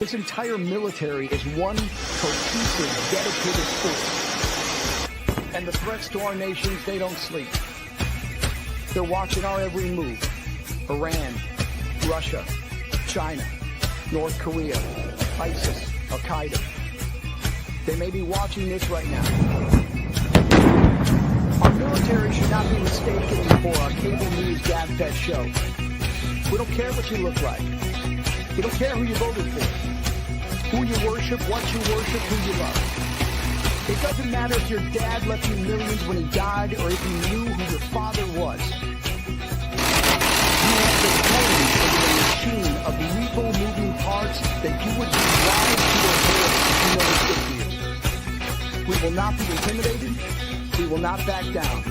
This entire military is one cohesive, dedicated force. And the threats to our nations, they don't sleep. They're watching our every move. Iran, Russia, China, North Korea, ISIS, Al-Qaeda. They may be watching this right now. Our military should not be mistaken for a cable news gab-fed show. We don't care what you look like. We don't care who you voted for, who you worship, what you worship, who you love. It doesn't matter if your dad left you millions when he died or if you knew who your father was. You have the code for the machine of lethal moving parts that you would be wise to avoid if you know it's good for you. We will not be intimidated. We will not back down.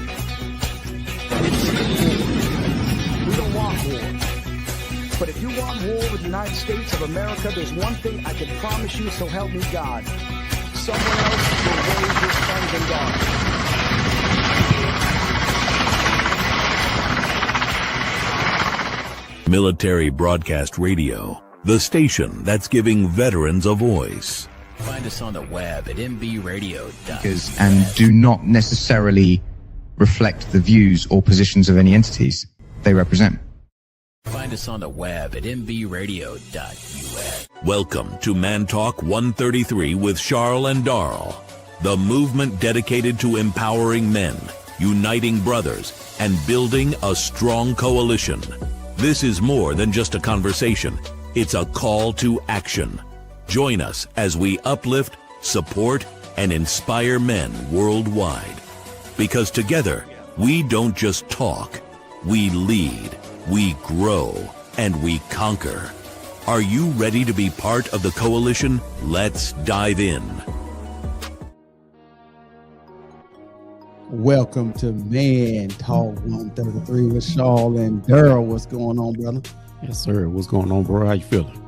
And it's war. We don't want war. But if you want war with the United States of America, there's one thing I can promise you, so help me God. Someone else will raise your sons and daughters. Military Broadcast Radio, the station that's giving veterans a voice. Find us on the web at mbradio.us. And do not necessarily reflect the views or positions of any entities they represent. Find us on the web at mbradio.us. Welcome to Man Talk 133 with Charles and Darl, the movement dedicated to empowering men, uniting brothers, and building a strong coalition. This is more than just a conversation. It's a call to action. Join us as we uplift, support, and inspire men worldwide. Because together, we don't just talk, we lead. We grow and we conquer. Are you ready to be part of the coalition? Let's dive in. Welcome to Man Talk 133 with Shaw and Daryl. What's going on, brother? Yes, sir. What's going on, bro? How you feeling?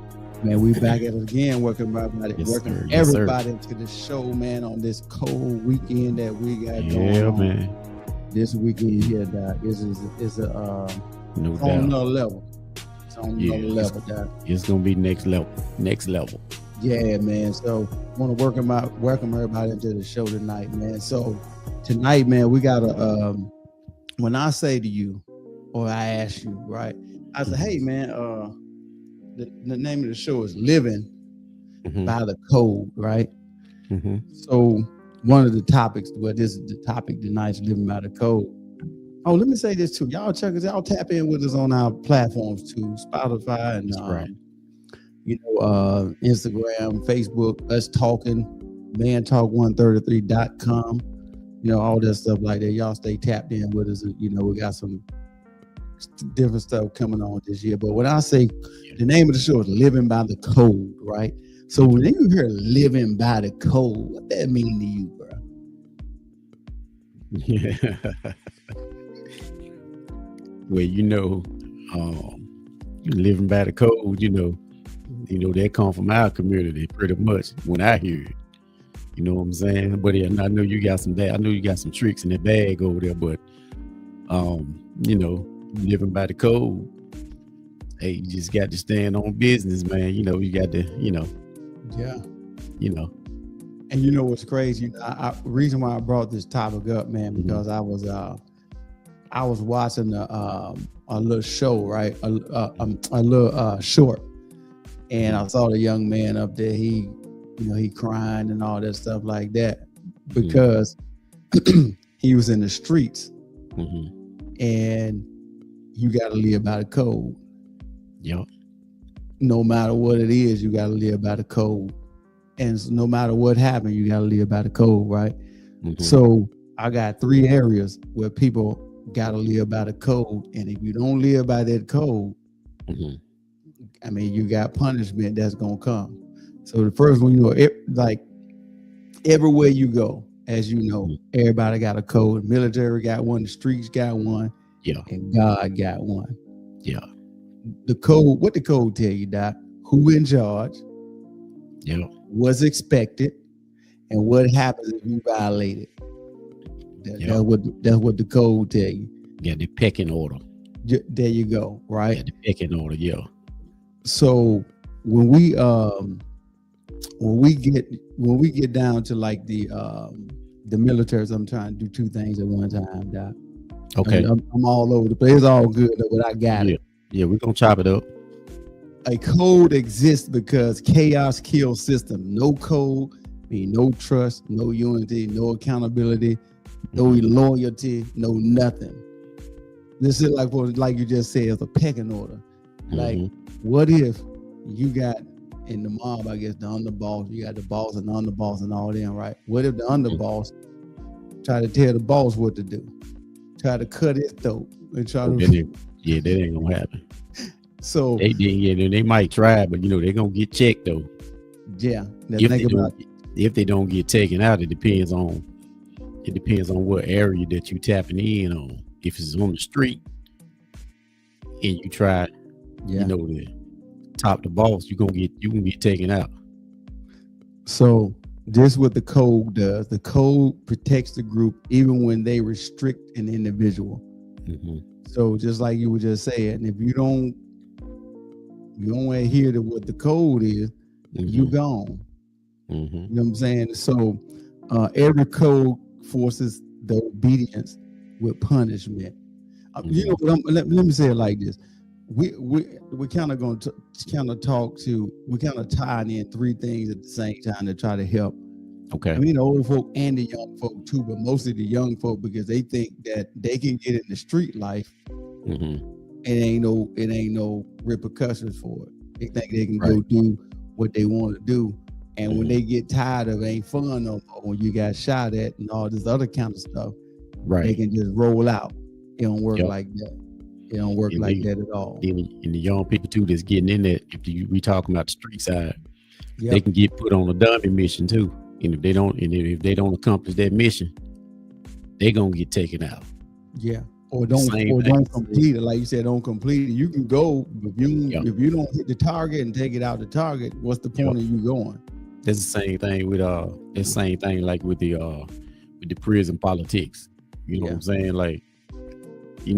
Man, we back at it again. Welcome everybody, Yes, welcome sir. Yes, everybody to the show, man, on this cold weekend that we got going Yeah, on. man. This weekend here, Doc, is a No on doubt. another level. It's on another level, Doc. It's gonna be next level. Next level. Yeah, man. So want to welcome everybody into the show tonight, man. So tonight, man, we got a when I say to you, or I ask you, right? I say, hey, man, the name of the show is Living by the Code, right? So one of the topics, well, this is the topic tonight, is Living by the Code. Oh, let me say this too. Y'all check us out, tap in with us on our platforms too, Spotify and Instagram, Facebook, us talking, mantalk133.com, all that stuff like that. Y'all stay tapped in with us. We got some different stuff coming on this year. But when I say the name of the show is Living by the Code, right? So when you hear Living by the Code, what that mean to you, bro? Yeah. Well, living by the code, that come from our community pretty much when I hear it. You know what I'm saying? But yeah, I know you got some tricks in that bag over there, but living by the code, hey, you just got to stand on business, man. You got to, And you know what's crazy? Reason why I brought this topic up, man, because I was watching a little show, right? A little short, and I saw the young man up there. He crying and all that stuff like that because he was in the streets, and you got to live by the code. Yep. No matter what it is, you got to live by the code. And no matter what happened, you got to live by the code, right? So I got 3 areas where people got to live by the code. And if you don't live by that code, you got punishment that's going to come. So the first one, everywhere you go, as you know, everybody got a code. The military got one, the streets got one, and God got one. Yeah. The code, what the code tell you, Doc? Who in charge? Yeah. What's expected, and what happens if you violate it. That's what the code tell you. Yeah, the pecking order. There you go, right? Yeah, the pecking order, yeah. So when we when we get down to like the militaries, I'm trying to do two things at one time, Doc. Okay. I'm all over the place. It's all good, but I got it. Yeah, we're gonna chop it up. A code exists because chaos kills system. No code mean no trust, no unity, no accountability, no loyalty, no nothing. This is like you just said, it's a pecking order. Like, what if you got in the mob, I guess, the underboss, you got the boss and the underboss and all them, right? What if the underboss try to tell the boss what to do? Try to cut his throat and try to... that ain't gonna happen. So they might try, but they're gonna get checked though. Yeah. If they don't get taken out, it depends on what area that you tapping in on. If it's on the street and you try, to top the boss, you can get taken out. So this is what the code does. The code protects the group even when they restrict an individual. So just like you were just saying, if you don't adhere to what the code is, you gone. You know what I'm saying? So every code forces the obedience with punishment. Let me say it like this. We're kind of going to tie in three things at the same time to try to help. Okay. I mean, the old folk and the young folk too, but mostly the young folk, because they think that they can get in the street life. It ain't no repercussions for it. They think they can go do what they want to do. And when they get tired of it, ain't fun no more, when you got shot at and all this other kind of stuff, they can just roll out. It don't work like that. It don't work like that at all. And the young people too that's getting in that, if we talking about the street side, they can get put on a dummy mission too. And if they don't accomplish that mission, they gonna get taken out. Yeah. Or don't complete it. Like you said, don't complete it. You can go, if you don't hit the target and take it out the target, what's the point of you going? That's the same thing with like with the prison politics. You know what I'm saying? Like, if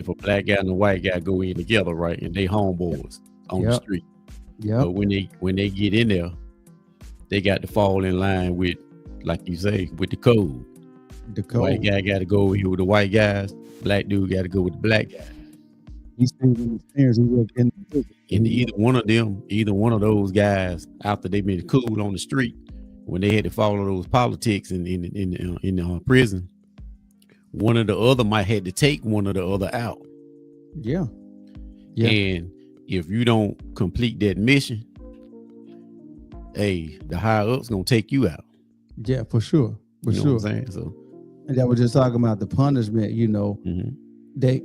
a black guy and a white guy go in together, right, and they homeboys on the street. But when they get in there, they got to fall in line with, like you say, with the code. The code. White guy got to go over here with the white guys. Black dude got to go with the black guy. And either one of those guys, after they been cool on the street, when they had to follow those politics in prison, one or the other might had to take one or the other out. Yeah. And if you don't complete that mission, the higher up's gonna take you out. Yeah, for sure. For sure. What I'm saying? So, and that was just talking about the punishment, they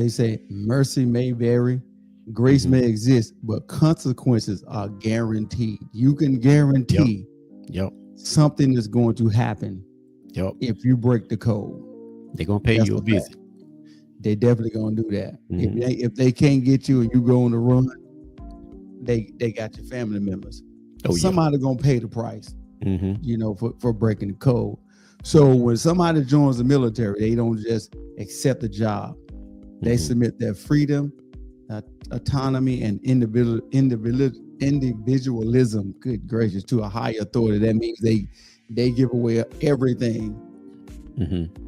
say mercy may vary, grace may exist, but consequences are guaranteed. You can guarantee something is going to happen if you break the code. They're gonna pay you a visit. They definitely gonna do that. If they can't get you and you go on the run, they got your family members. Somebody gonna pay the price, for breaking the code. So when somebody joins the military, they don't just accept the job. They submit their freedom, autonomy, and individualism, good gracious, to a higher authority. That means they give away everything,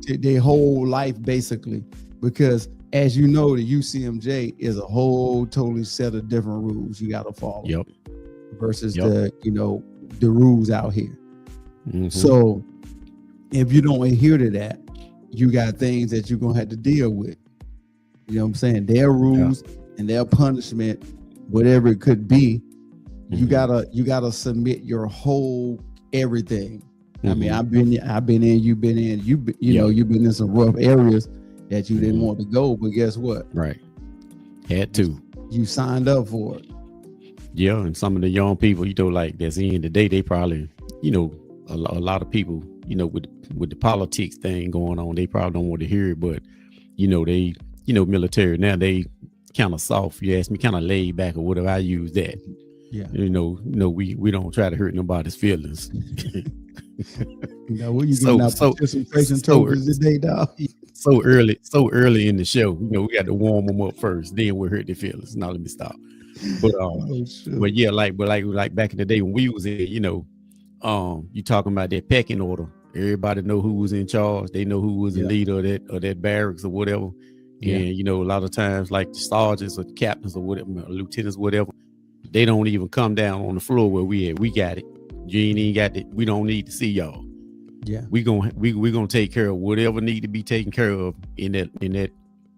their whole life, basically, because as you know, the UCMJ is a whole totally set of different rules you got to follow versus the rules out here. So if you don't adhere to that, you got things that you're gonna have to deal with. You know what I'm saying? Their rules and their punishment, whatever it could be, you gotta submit your whole everything. I mean, I've been in, you've been in, you've been in some rough areas that you didn't want to go, but guess what? Right. Had to. You signed up for it. Yeah, and some of the young people, like that's in today, they probably, a lot of people, with the politics thing going on, they probably don't want to hear it, but they, military now, they kind of soft. You ask me, kind of laid back or whatever. I use that. Yeah. We don't try to hurt nobody's feelings. What you getting out participation tokens today, dog? So early in the show, we got to warm them up first. Then we'll hurt their feelings. Now let me stop. But Oh, shoot. but yeah, like back in the day when we was in, you talking about that pecking order. Everybody know who was in charge. They know who was the Yeah. leader of that barracks or whatever. Yeah. And a lot of times, like the sergeants or the captains or whatever, or lieutenants, whatever, they don't even come down on the floor where we at. We got it. You ain't even got it. We don't need to see y'all. Yeah. We gonna take care of whatever need to be taken care of in that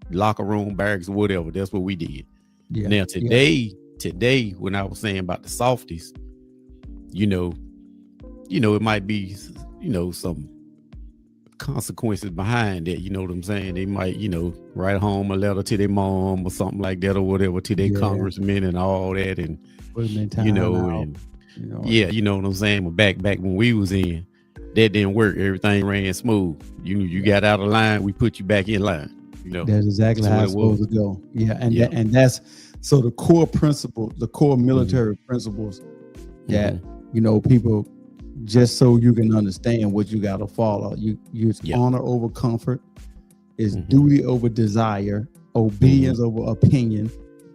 locker room, barracks, or whatever. That's what we did. Yeah. Now today, when I was saying about the softies, it might be, some consequences behind that. You know what I'm saying? They might, write home a letter to their mom or something like that or whatever, to their congressmen and all that, and Put them in time and yeah, you know what I'm saying? But back when we was in, that didn't work. Everything ran smooth. You got out of line, we put you back in line. That's exactly how it's supposed to go. Yeah, and that's so the core principle, the core military principles that people, just so you can understand what you got to follow. It's honor over comfort, it's duty over desire, obedience over opinion,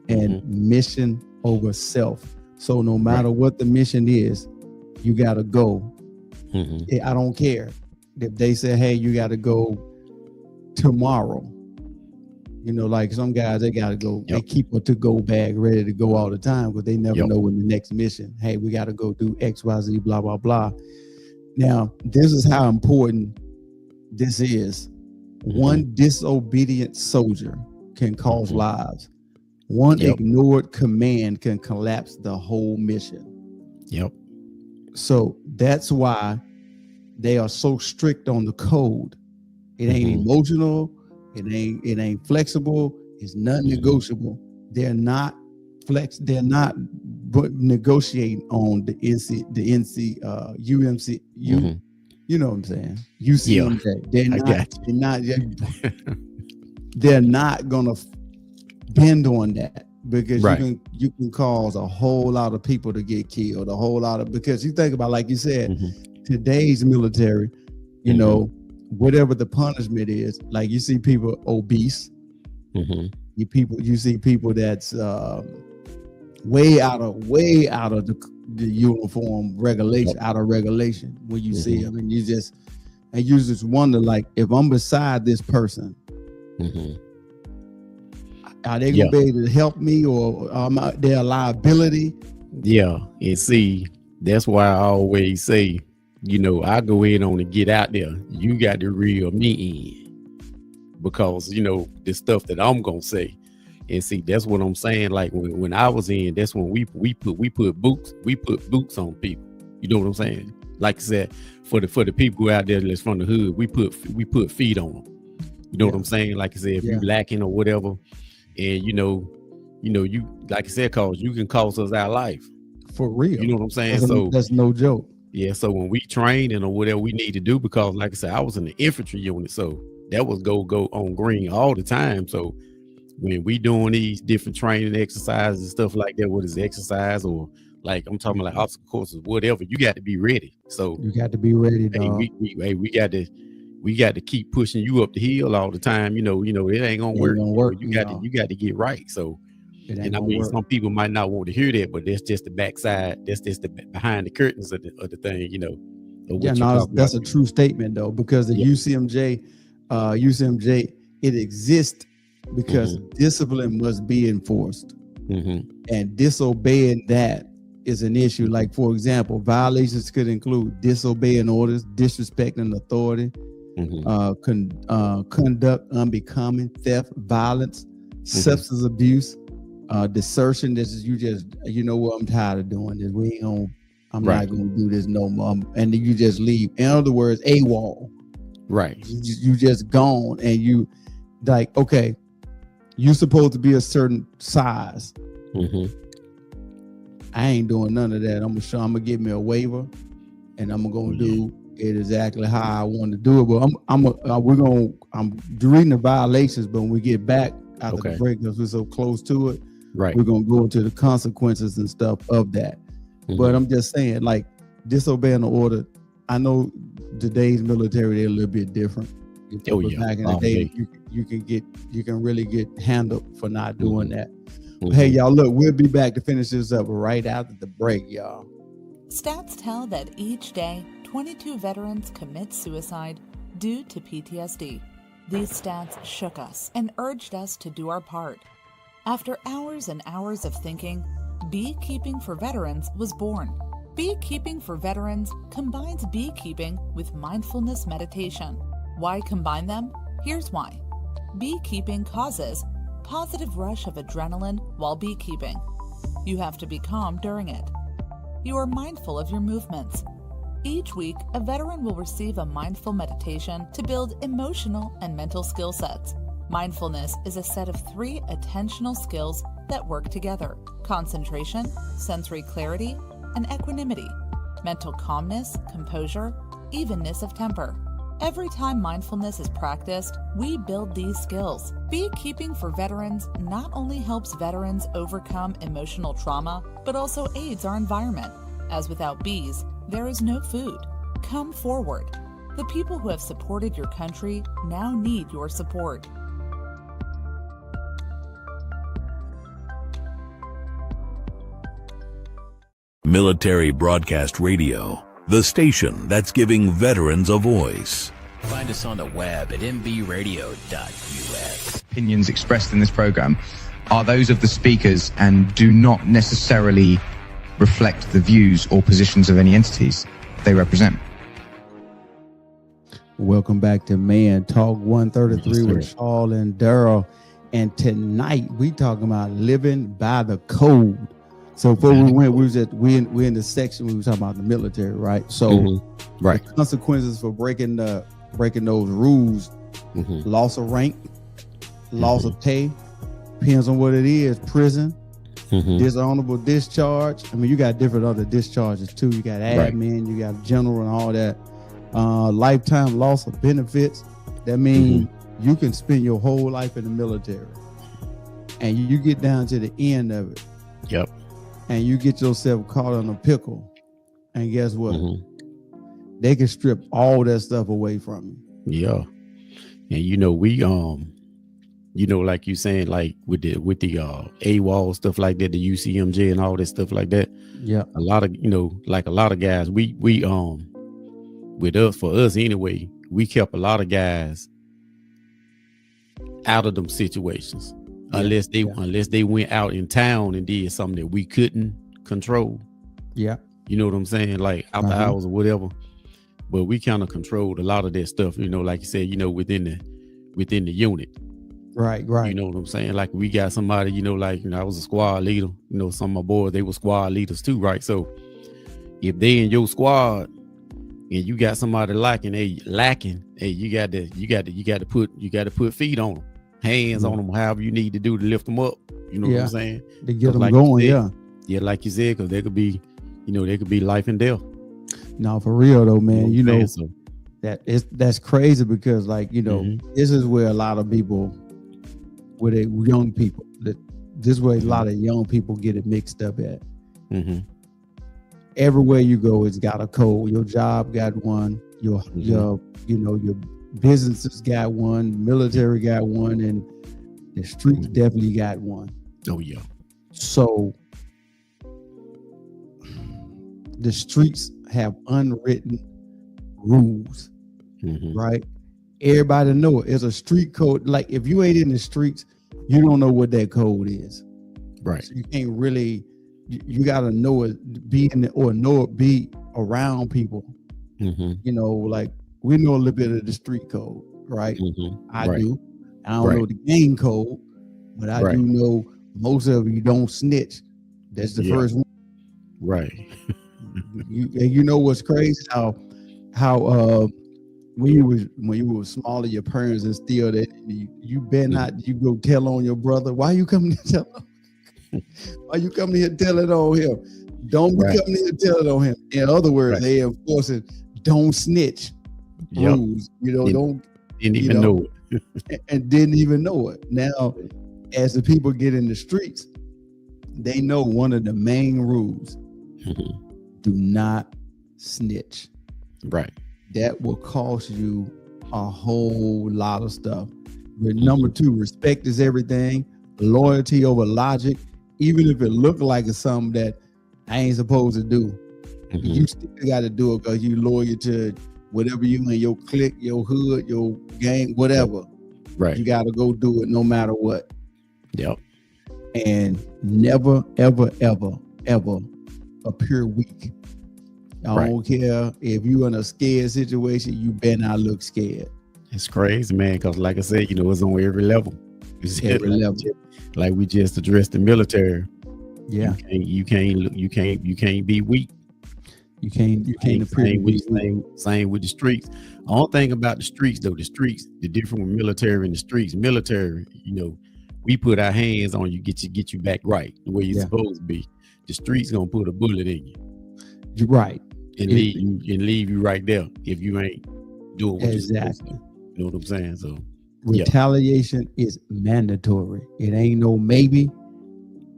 and mission over self. So no matter what the mission is, you got to go. I don't care if they say, hey, you got to go tomorrow. Like some guys, they got to go. They keep a to-go bag ready to go all the time because they never know when the next mission. Hey, we got to go do X, Y, Z, blah, blah, blah. Now, this is how important this is. One disobedient soldier can cost lives. One ignored command can collapse the whole mission. So that's why they are so strict on the code. It ain't emotional. It ain't flexible. It's not negotiable. They're not negotiating on the UMC. You know what I'm saying? UCMJ. They're not gonna bend on that, because you can cause a whole lot of people to get killed. Because you think about, like you said, today's military, whatever the punishment is, like you see people obese, you see people that's way out of the uniform regulation, out of regulation. When you see them, and you just wonder, like, if I'm beside this person, are they gonna be able to help me, or am I their liability? Yeah, and see, that's why I always say, I go in on to get out there. You got to reel me in, because the stuff that I'm gonna say. And see, that's what I'm saying. Like when I was in, that's when we put boots on people. You know what I'm saying? Like I said, for the people out there that's from the hood, we put feet on them. You know what I'm saying? Like I said, if you lacking or whatever, and you like I said, cause you can cost us our life. For real. You know what I'm saying? So that's no joke. Yeah. So when we train or whatever we need to do, because like I said, I was in the infantry unit, so that was go on green all the time. So when we doing these different training exercises and stuff like that, what is exercise, or like I'm talking about like obstacle courses, whatever, you got to be ready. So you got to be ready, dog. We got to keep pushing you up the hill all the time. It ain't gonna work. You got to get right. So, and I mean, some people might not want to hear that, but that's just the backside. That's just the behind the curtains of the thing. That's a true statement though, because the UCMJ, it exists because discipline must be enforced, and disobeying that is an issue. Like, for example, violations could include disobeying orders, disrespecting authority, conduct unbecoming, theft, violence, substance abuse, desertion. This is I'm tired of doing this. I'm not gonna do this no more. And then you just leave. In other words, AWOL. Right. You just gone, and you like, okay, you supposed to be a certain size. I ain't doing none of that. I'm gonna get me a waiver, and I'm gonna do it exactly how I want to do it. But I'm reading the violations, but when we get back after the break, because we're so close to it, we're gonna go into the consequences and stuff of that. But I'm just saying, like, disobeying the order. I know today's military, they're a little bit different. Back in the day, you can really get handled for not doing that. Hey, y'all, look, we'll be back to finish this up right after the break, y'all. Stats tell that each day, 22 veterans commit suicide due to PTSD. These stats shook us and urged us to do our part. After hours and hours of thinking, Beekeeping for Veterans was born. Beekeeping for Veterans combines beekeeping with mindfulness meditation. Why combine them? Here's why. Beekeeping causes positive rush of adrenaline while beekeeping. You have to be calm during it. You are mindful of your movements. Each week, a veteran will receive a mindful meditation to build emotional and mental skill sets. Mindfulness is a set of 3 attentional skills that work together: concentration, sensory clarity, and equanimity, mental calmness, composure, evenness of temper. Every time mindfulness is practiced, we build these skills. Beekeeping for Veterans not only helps veterans overcome emotional trauma, but also aids our environment, as without bees, there is no food. Come forward. The people who have supported your country now need your support. Military Broadcast Radio, the station that's giving veterans a voice. Find us on the web at mbradio.us. Opinions expressed in this program are those of the speakers and do not necessarily reflect the views or positions of any entities they represent. Welcome back to Man Talk 133 with Charles and Daryl. And tonight we talking about living by the code. So before we went, we're in the section we were talking about the military, right? So right, the consequences for breaking those rules: loss of rank, loss of pay, depends on what it is, prison, dishonorable discharge. I mean, you got different other discharges too. You got admin, you got general, and all that. Lifetime loss of benefits. That means you can spend your whole life in the military, and you get down to the end of it. Yep. And you get yourself caught in a pickle, and guess what? They can strip all that stuff away from you. Yeah. And we like you saying, like with the AWOL stuff like that, the UCMJ and all that stuff like that. Yeah. A lot of guys, we for us anyway, we kept a lot of guys out of them situations. Unless they went out in town and did something that we couldn't control. Yeah. You know what I'm saying? Like after hours or whatever. But we kind of controlled a lot of that stuff, like you said, within the unit. Right. You know what I'm saying? Like we got somebody, I was a squad leader, some of my boys, they were squad leaders too, right? So if they in your squad and you got somebody lacking, you got to put feet on them. Hands on them, however you need to do to lift them up. You know what I'm saying? To get them going, yeah, like you said, because they could be life and death. No, for real though, man. That's crazy because, this is where a lot of people, with young people, this is where a lot of young people get it mixed up at. Everywhere you go, it's got a code. Your job got one. Your businesses got one, military got one, and the streets definitely got one. Oh yeah. So the streets have unwritten rules, right? Everybody know it. It's a street code. Like if you ain't in the streets, you don't know what that code is. Right. So you can't really. You got to know it, be around people. Like. We know a little bit of the street code, right? I do. I don't know the game code, but I do know most of you don't snitch. That's the first one. Right. you know what's crazy? How when you were smaller, your parents instilled that you better not you go tell on your brother. Why you coming to tell on? Why you coming here tell it on him? Don't be coming here tell it on him. In other words, they enforce it. Don't snitch. Rules, didn't even know it. And didn't even know it. Now, as the people get in the streets, they know one of the main rules: do not snitch. Right. That will cost you a whole lot of stuff. But number 2, respect is everything. Loyalty over logic. even if it look like it's something that I ain't supposed to do, you still got to do it because you loyal to whatever you in your clique, your hood, your gang, whatever. Right. You got to go do it no matter what. Yep. And never, ever, ever, ever appear weak. I don't care if you in a scared situation, you better not look scared. It's crazy, man, because like I said, it's on every level. It's every level. Like we just addressed the military. Yeah. You can't be weak. You can't appear weak. Same with the streets. The only thing about the streets, though, the difference with military and the streets, military, we put our hands on you, get you back right the way you're supposed to be. The streets gonna put a bullet in you. You're right. And leave you right there if you ain't doing what you're supposed to do. You know what I'm saying? So retaliation is mandatory. It ain't no maybe.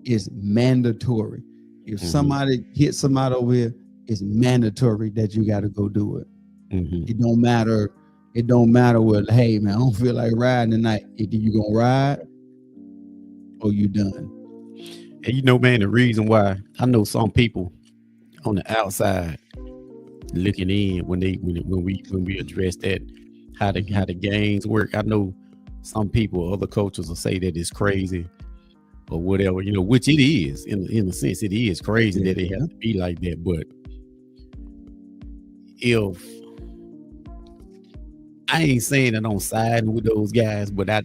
It's mandatory. If somebody hits somebody over here, it's mandatory that you got to go do it. It don't matter. It don't matter what. Hey man, I don't feel like riding tonight. Either you gonna ride or you done. And man, the reason why I know some people on the outside looking in when we address that, how the gangs work. I know some people, other coaches will say that it's crazy or whatever, which it is in a sense. It is crazy that it has to be like that. But if I ain't saying that I'm siding with those guys, but I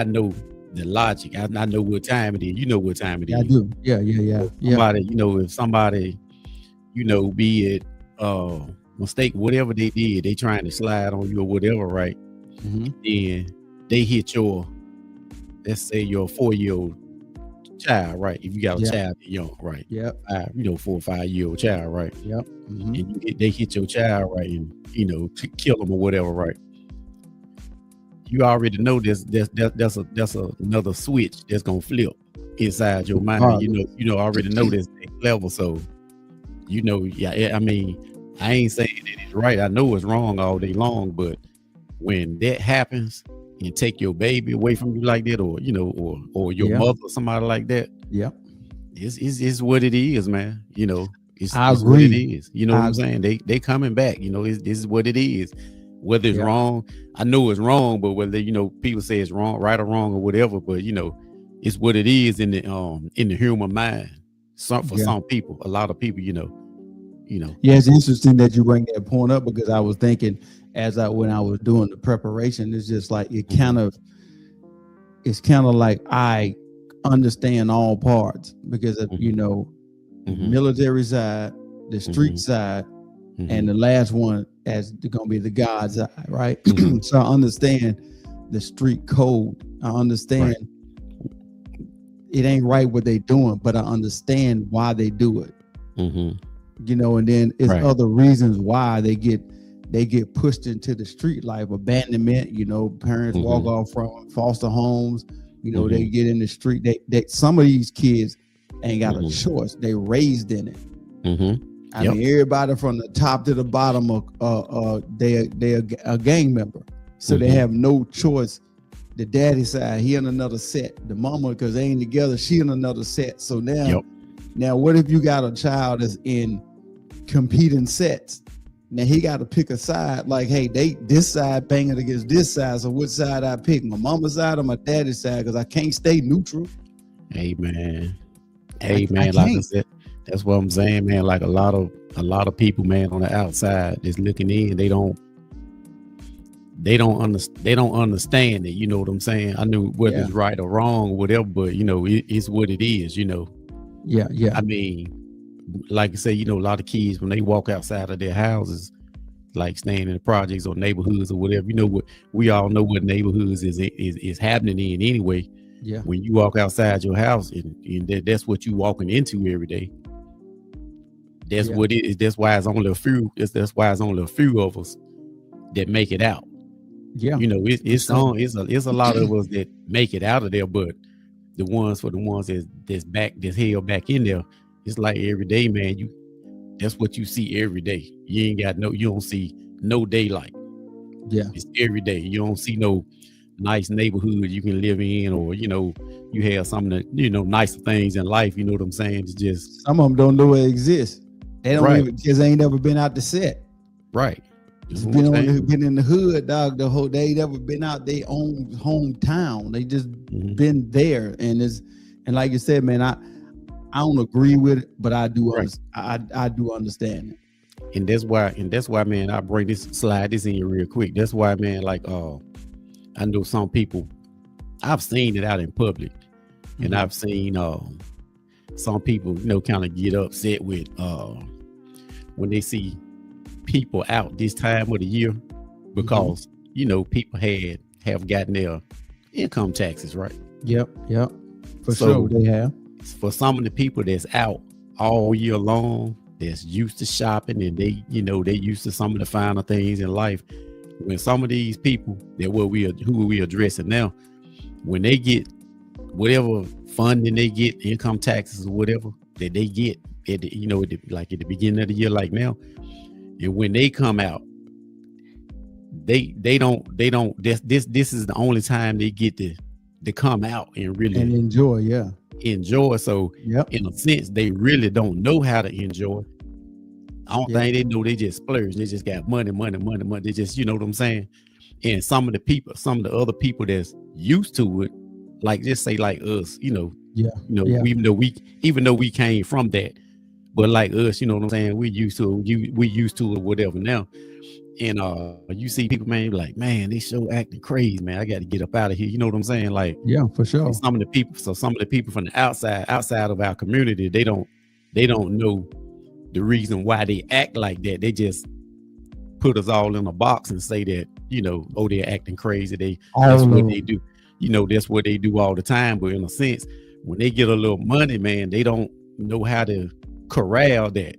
know the logic. I know what time it is. You know what time it is. I do. Yeah. Somebody, if somebody, be it mistake, whatever they did, they trying to slide on you or whatever, right? Then they hit your, let's say your 4-year-old child, right? If you got a child young, right? 4 or 5 year old child, right? And they hit your child, right? And kill them or whatever, right? You already know that's another switch that's gonna flip inside your mind. Already know this level. So I mean, I ain't saying that it's right. I know it's wrong all day long, but when that happens and take your baby away from you like that, or or your mother or somebody like that, it's what it is, man. It's what it is. You know what I'm saying? They coming back. This is what it is. Whether it's wrong, I know it's wrong, but whether people say it's wrong, right or wrong or whatever, but it's what it is in the human mind. Some people, a lot of people, Yeah, it's interesting that you bring that point up, because I was thinking when I was doing the preparation, it's just like it's kind of like I understand all parts, because of military side, the street side, and the last one as going to be the God side, right? So I understand the street code. I understand it ain't right what they doing, but I understand why they do it. And then it's other reasons why they get pushed into the street life, abandonment. Parents walk off from foster homes. They get in the street. They some of these kids ain't got a choice. They raised in it. I mean, everybody from the top to the bottom they're a gang member, so they have no choice. The daddy side, he in another set. The mama, because they ain't together, she in another set. So now what if you got a child that's in competing sets? Now he got to pick a side. Like, hey, this side banging against this side. So which side I pick? My mama's side or my daddy's side? Because I can't stay neutral. Hey man, like I said, that's what I'm saying, man. Like a lot of people, man, on the outside that's looking in, they don't understand it. You know what I'm saying? I knew whether it's right or wrong or whatever, but it's what it is. Yeah. I mean, like I say, a lot of kids when they walk outside of their houses, like staying in the projects or neighborhoods or whatever, we all know what neighborhoods is happening in anyway. Yeah. When you walk outside your house and that's what you walking into every day. That's what it is. That's why it's only a few. That's why it's only a few of us that make it out. Yeah. It's a lot of us that make it out of there, but the ones that's held back in there, it's like every day, man. That's what you see every day. You don't see no daylight. Yeah. It's every day. You don't see no nice neighborhood you can live in, or you have some of the, nicer things in life. You know what I'm saying? It's just some of them don't know it exists. They don't Right. even, because they ain't never been out the set. right. It's You know what I'm saying? been in the hood, dog. They ain't never been out their own hometown. They just been there, and like you said, man, I don't agree with it, but I do Right. I do understand it. And that's why, man, I bring slide this in here real quick. That's why, man, like I know some people, I've seen it out in public, and I've seen some people, kind of get upset with when they see people out this time of the year, because people have gotten their income taxes, right? Yep. For So- sure, they have. For some of the people that's out all year long, that's used to shopping, and they used to some of the finer things in life. When some of these people who we addressing now, when they get whatever funding they get, income taxes or whatever that they get at the, like at the beginning of the year, like now, and when they come out, they don't this is the only time they get to come out and really And enjoy, yeah. enjoy. So Yep. in a sense, they really don't know how to enjoy. I don't think they know. They just splurge. They just got money. They just, you know what I'm saying? And some of the other people that's used to it, like just say like us, Yeah. even though we came from that, but like us, you know what I'm saying? We used to it, whatever now. And you see people, man, like, man, they show acting crazy, man. I got to get up out of here. You know what I'm saying? Like, Yeah, for sure. some of the people from the outside of our community, they don't know the reason why they act like that. They just put us all in a box and say that, they're acting crazy. That's what they do. That's what they do all the time. But in a sense, when they get a little money, man, they don't know how to corral that.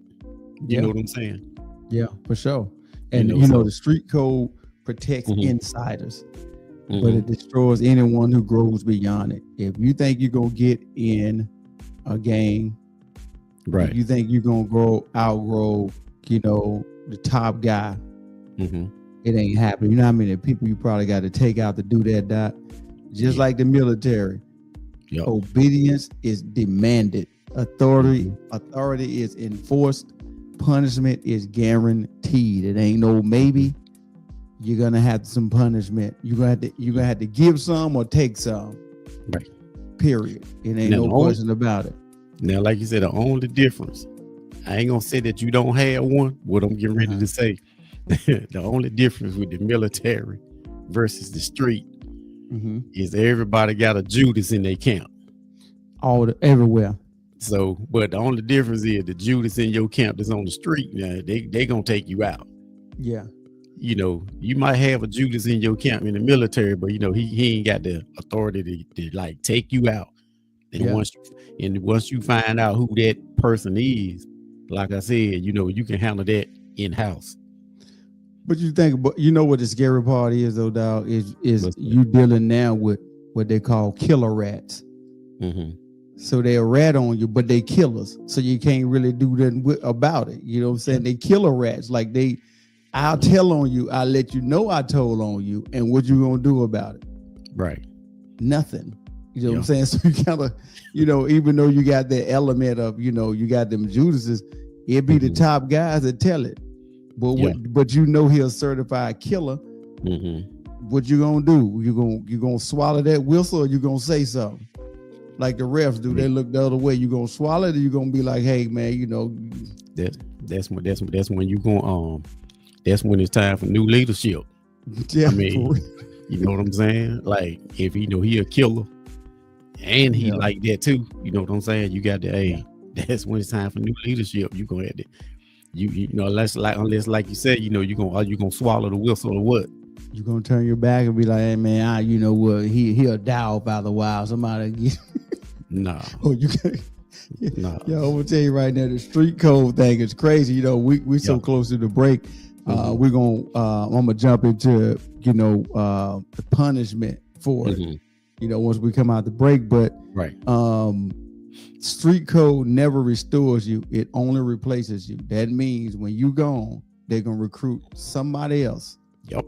You know what I'm saying? Yeah, for sure. And the street code protects insiders, but it destroys anyone who grows beyond it. If you think you're gonna get in a gang, Right. if you think you're gonna outgrow, the top guy, it ain't happening. You know how many people you probably got to take out to do that, Doc? Just like the military. Yep. Obedience is demanded. Authority is enforced. Punishment is guaranteed. It ain't no maybe. You're gonna have some punishment. You're gonna have to give some or take some. Right. Period. It ain't Now, no question about it. Now, like you said, the only difference, I ain't gonna say that you don't have one. What I'm getting ready to say, the only difference with the military versus the street is everybody got a Judas in their camp. Everywhere. So, but the only difference is the Judas in your camp that's on the street. Now they gonna take you out. Yeah. You might have a Judas in your camp in the military, but he ain't got the authority to like take you out. And once you find out who that person is, like I said, you can handle that in house. But you think about, what the scary part is though, dog, is you dealing now with what they call killer rats. So they a rat on you, but they killers. So you can't really do nothing about it. You know what I'm saying? They killer rats. Like I'll tell on you. I'll let you know I told on you. And what you gonna do about it? Right. Nothing. You know what I'm saying? So you kind of, even though you got that element of, you got them Judases, it be the top guys that tell it. But but he a certified killer. What you gonna do? You gonna swallow that whistle, or you gonna say something? Like the refs do, they look the other way. You gonna swallow it, or you gonna be like, "Hey, man, that's when you going that's when it's time for new leadership." Yeah, I mean, you know what I'm saying? Like if he a killer, and he like that too. You know what I'm saying? You got to that's when it's time for new leadership. You gonna have to, unless like you said, you gonna swallow the whistle or what? You gonna turn your back and be like, "Hey, man, you know what? He a dog by the wild. Somebody get." No. Oh, you can't. No. Yo, I'm gonna tell you right now, the street code thing is crazy. We so close to the break. I'm gonna jump into the punishment for it. Once we come out the break, but street code never restores you. It only replaces you. That means when you gone, they're gonna recruit somebody else. Yep.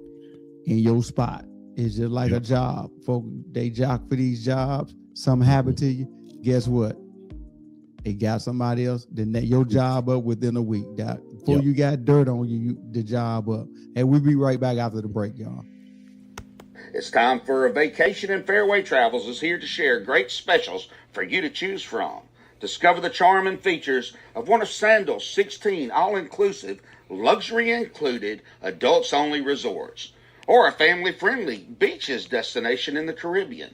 In your spot. It's just like a job. Folk, they jock for these jobs. something happened to you, guess what? They got somebody else, then your job up within a week. Before you got dirt on you, the job up. And we'll be right back after the break, y'all. It's time for a vacation, and Fairway Travels is here to share great specials for you to choose from. Discover the charm and features of one of Sandal's 16 all-inclusive, luxury included, adults-only resorts, or a family-friendly beaches destination in the Caribbean.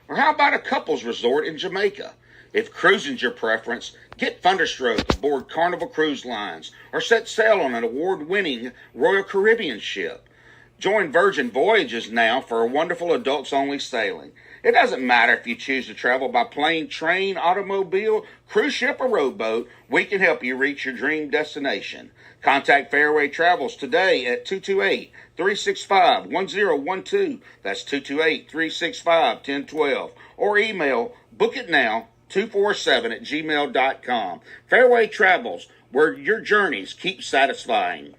Or how about a couples resort in Jamaica? If cruising's your preference, get Thunderstroke aboard Carnival Cruise Lines or set sail on an award-winning Royal Caribbean ship. Join Virgin Voyages now for a wonderful adults-only sailing. It doesn't matter if you choose to travel by plane, train, automobile, cruise ship, or rowboat, we can help you reach your dream destination. Contact Fairway Travels today at 228-365-1012. That's 228-365-1012. Or email bookitnow247@gmail.com. Fairway Travels, where your journeys keep satisfying.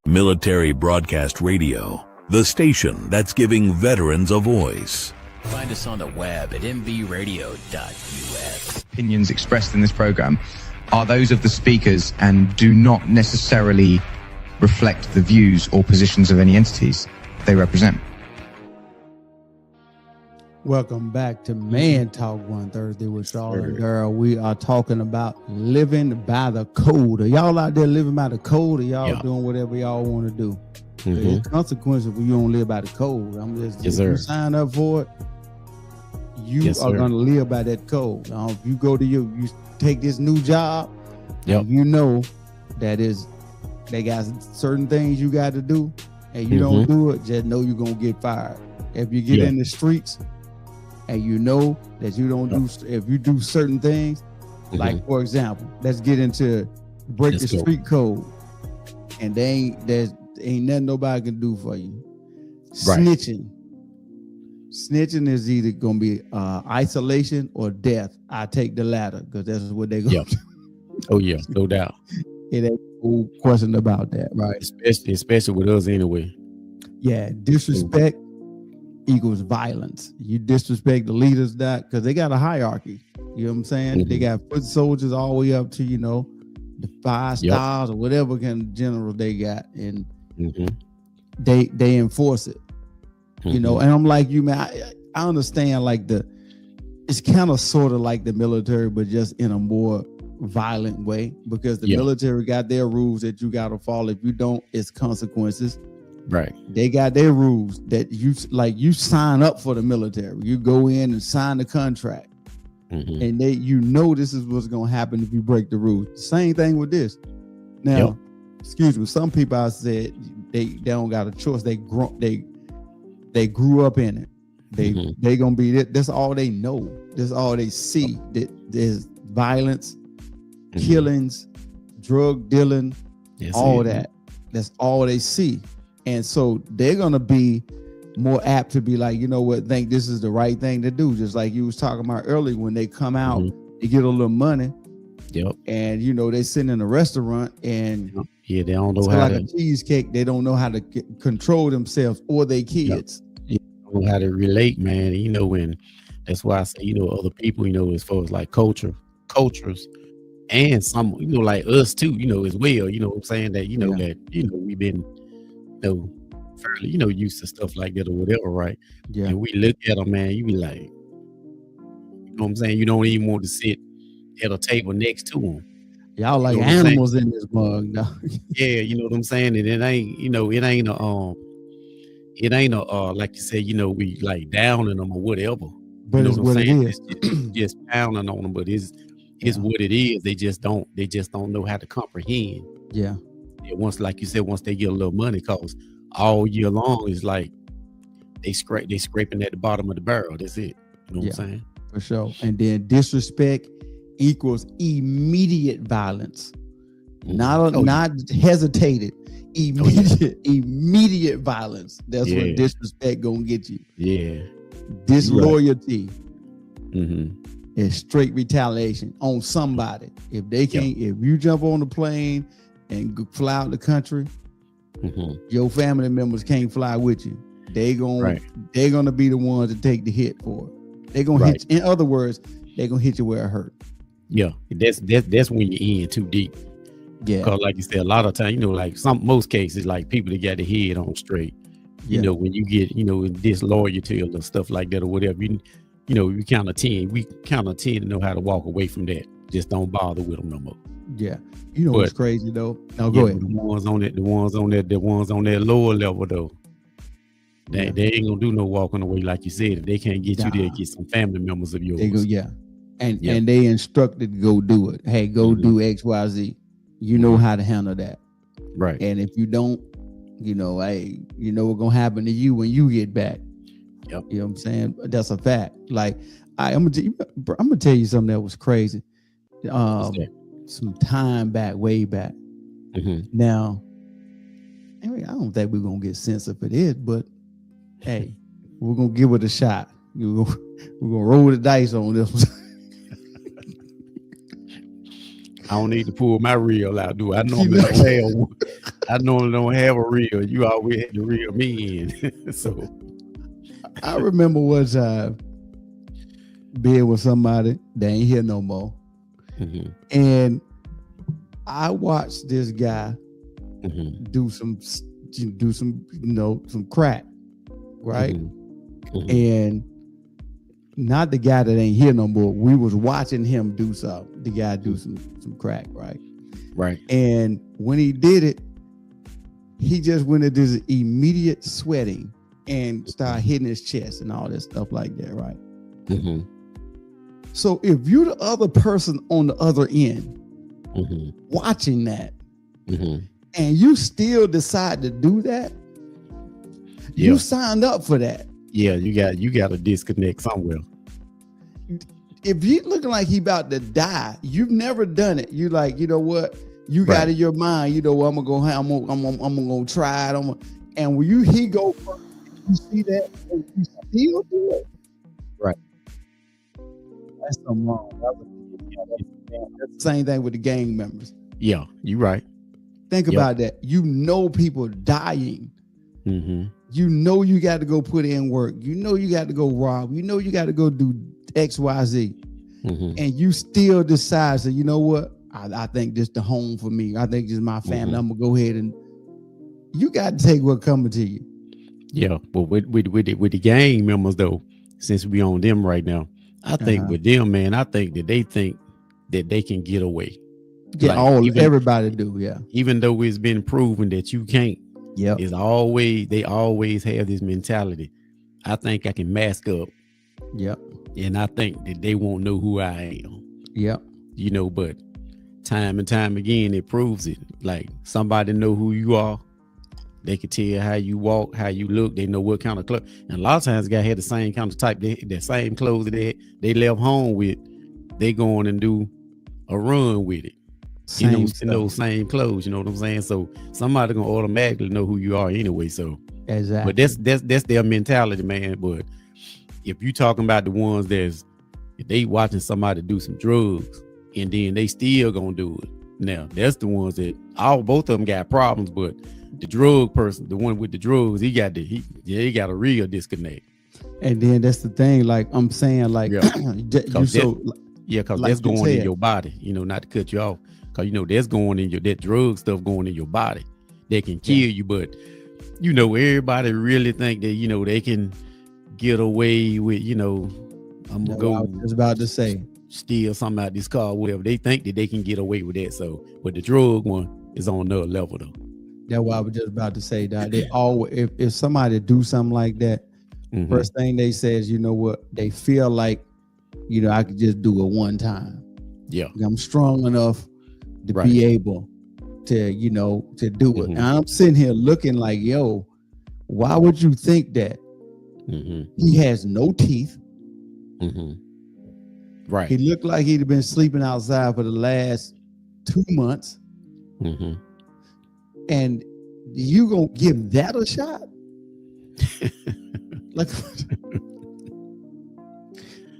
Military Broadcast Radio, the station that's giving veterans a voice. Find us on the web at mbradio.us. Opinions expressed in this program are those of the speakers and do not necessarily reflect the views or positions of any entities they represent. Welcome back to Man Talk One Thursday with Charles and Girl. We are talking about living by the code. Are y'all out there living by the code, or y'all doing whatever y'all want to do? There's consequences when you don't live by the code. I'm just if you sign up for it, you are going to live by that code. If you go to you take this new job, you know that they got certain things you got to do, and you don't do it, just know you're going to get fired. If you get in the streets and you know that you don't do, if you do certain things, like for example, let's get into break the street code, and ain't nothing nobody can do for you. Snitching is either gonna be isolation or death. I take the latter because that's what they're gonna do. Oh yeah, no doubt. It ain't no question about that, right? Especially with us anyway. Yeah, disrespect equals violence. You disrespect the leaders because they got a hierarchy. You know what I'm saying? They got foot soldiers all the way up to, the 5 stars or whatever kind of general they got. And they enforce it. And I'm like, man, I understand it's kind of sort of like the military, but just in a more violent way, because the military got their rules that you got to follow. If you don't, it's consequences. Right. They got their rules that you sign up for the military. You go in and sign the contract. And this is what's going to happen if you break the rules. Same thing with this. Now, excuse me, some people I said they don't got a choice. They grew up in it. They gonna be that's all they know. That's all they see. There's violence, killings, drug dealing, all that. That's all they see. And so they're gonna be more apt to be like, you know what, think this is the right thing to do. Just like you was talking about earlier, when they come out, they get a little money. And they sit in a restaurant and they don't know how a cheesecake. They don't know how to control themselves or their kids. They don't know how to relate, man. And that's why I say, other people, as far as like cultures, and some, like us too, as well. You know what I'm saying? That that we've been fairly, used to stuff like that or whatever, right? Yeah. And we look at them, man, you be like, you know what I'm saying? You don't even want to sit at a table next to them. Y'all like animals in this mug, now. Yeah, you know what I'm saying? And it ain't, it ain't like you said, we like downing them or whatever. But it's what it is. It's just pounding on them, but it's what it is. They just don't know how to comprehend. Yeah. Once, like you said, once they get a little money, cause all year long is like they scraping at the bottom of the barrel. That's it. You know what I'm saying? For sure. And then disrespect equals immediate violence. Not hesitated. Immediate violence. That's what disrespect gonna get you. Yeah. Disloyalty is straight retaliation on somebody. If they can't, if you jump on the plane and fly out the country, your family members can't fly with you. They're gonna be the ones to take the hit for it. They're gonna hit you. In other words, they're gonna hit you where it hurt. Yeah, that's when you're in too deep. Yeah, because like you said, a lot of times, you know, like most cases, like people that got their head on straight. You know, when you get, you know, disloyalty or stuff like that or whatever, you know, we kind of tend to know how to walk away from that. Just don't bother with them no more. Yeah, you know what's crazy though? Now go ahead. The ones on that lower level though, they ain't gonna do no walking away like you said. If they can't get you there, get some family members of yours. They go, and they instructed to go do it. Hey, go do X, Y, Z. You know how to handle that, right? And if you don't, you know, hey, you know what's gonna happen to you when you get back. Yep. You know what I'm saying? That's a fact. Like I'm gonna tell you something that was crazy. Some time back, way back. Now, I don't think we're gonna get censored for this, but hey, we're gonna give it a shot. We're gonna roll the dice on this one. I don't need to pull my reel out, do I? I normally don't have a reel. You always had to reel me in. So I remember one time being with somebody that ain't here no more. And I watched this guy do some, you know, some crack, right? And not the guy that ain't here no more. We was watching him do something. The guy do some crack, right? Right. And when he did it, he just went into this immediate sweating and started hitting his chest and all this stuff like that, right? So if you're the other person on the other end watching that, and you still decide to do that, you signed up for that. Yeah, you got to disconnect somewhere. If you looking like he about to die, you've never done it. You like, you know what? You got in your mind, you know what? I'm gonna go try it. And when he go first, you see that, and you still do it. Right. That's something wrong. That's the same thing with the gang members. Yeah, you're right. Think about that. You know people dying. You know you got to go put in work. You know you got to go rob. You know you got to go do X, Y, Z. And you still decide, so you know what? I think this the home for me. I think this is my family. I'm gonna go ahead and you got to take what coming to you. Yeah, but with the gang members though, since we on them right now, I think with them, man, I think that they think that they can get away. Yeah, like, everybody do. Yeah, even though it's been proven that you can't. Yeah, they always have this mentality. I think I can mask up. Yep. And I think that they won't know who I am. Yep. You know, but time and time again, it proves it. Like somebody know who you are. They can tell how you walk, how you look. They know what kind of clothes. And a lot of times, guys had the same kind of type. The same clothes that they left home with. They go on and do a run with it. In those same clothes, you know what I'm saying? So somebody gonna automatically know who you are anyway. So exactly. But that's their mentality, man. But if you talking about the ones if they watching somebody do some drugs and then they still gonna do it. Now that's the ones that both of them got problems, but the drug person, the one with the drugs, he got a real disconnect. And then that's the thing, like I'm saying, like because that's going in your body, you know, not to cut you off. Cause you know that's going in that drug stuff going in your body that can kill you. But you know, everybody really think that, you know, they can get away with, you know, I'm gonna go. I was about to say, steal something out this car, whatever. They think that they can get away with that. So, but the drug one is on another level though. That's what I was just about to say. That they always, if somebody do something like that, first thing they say is, you know what? They feel like, you know, I could just do it one time. Yeah, I'm strong enough to be able to, you know, to do it. And I'm sitting here looking like, yo, why would you think that? He has no teeth. Right. He looked like he'd been sleeping outside for the last 2 months. And you gonna give that a shot? Like,